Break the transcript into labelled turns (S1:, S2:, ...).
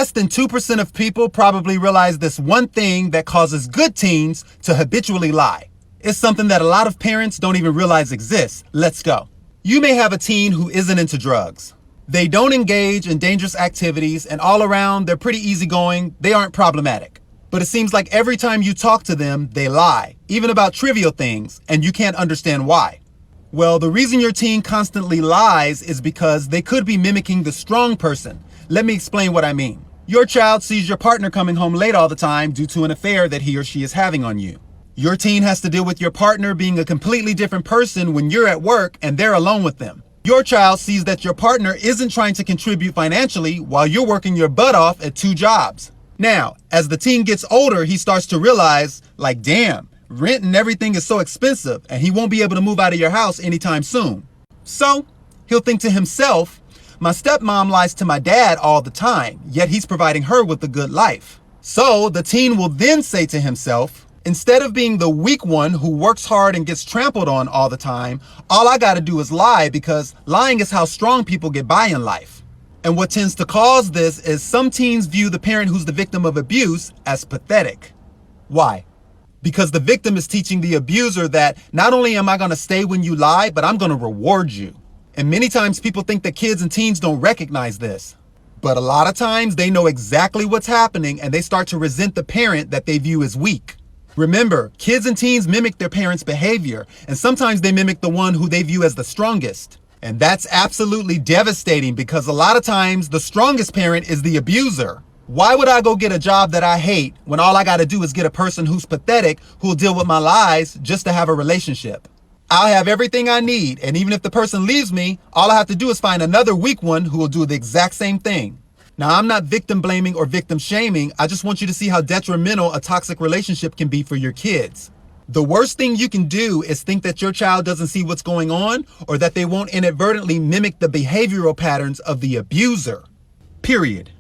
S1: Less than 2% of people probably realize this one thing that causes good teens to habitually lie. It's something that a lot of parents don't even realize exists. Let's go. You may have a teen who isn't into drugs. They don't engage in dangerous activities, and all around, they're pretty easygoing. They aren't problematic. But it seems like every time you talk to them, they lie, even about trivial things, and you can't understand why. Well, the reason your teen constantly lies is because they could be mimicking the strong person. Let me explain what I mean. Your child sees your partner coming home late all the time due to an affair that he or she is having on you. Your teen has to deal with your partner being a completely different person when you're at work and they're alone with them. Your child sees that your partner isn't trying to contribute financially while you're working your butt off at 2 jobs. Now, as the teen gets older, he starts to realize, like, damn, rent and everything is so expensive and he won't be able to move out of your house anytime soon. So, he'll think to himself, my stepmom lies to my dad all the time, yet he's providing her with a good life. So, the teen will then say to himself, instead of being the weak one who works hard and gets trampled on all the time, all I gotta do is lie because lying is how strong people get by in life. And what tends to cause this is some teens view the parent who's the victim of abuse as pathetic. Why? Because the victim is teaching the abuser that not only am I gonna stay when you lie, but I'm gonna reward you. And many times people think that kids and teens don't recognize this. But a lot of times they know exactly what's happening and they start to resent the parent that they view as weak. Remember, kids and teens mimic their parents' behavior, and sometimes they mimic the one who they view as the strongest. And that's absolutely devastating because a lot of times the strongest parent is the abuser. Why would I go get a job that I hate when all I gotta do is get a person who's pathetic who'll deal with my lies just to have a relationship? I'll have everything I need, and even if the person leaves me, all I have to do is find another weak one who will do the exact same thing. Now, I'm not victim blaming or victim shaming. I just want you to see how detrimental a toxic relationship can be for your kids. The worst thing you can do is think that your child doesn't see what's going on or that they won't inadvertently mimic the behavioral patterns of the abuser. Period.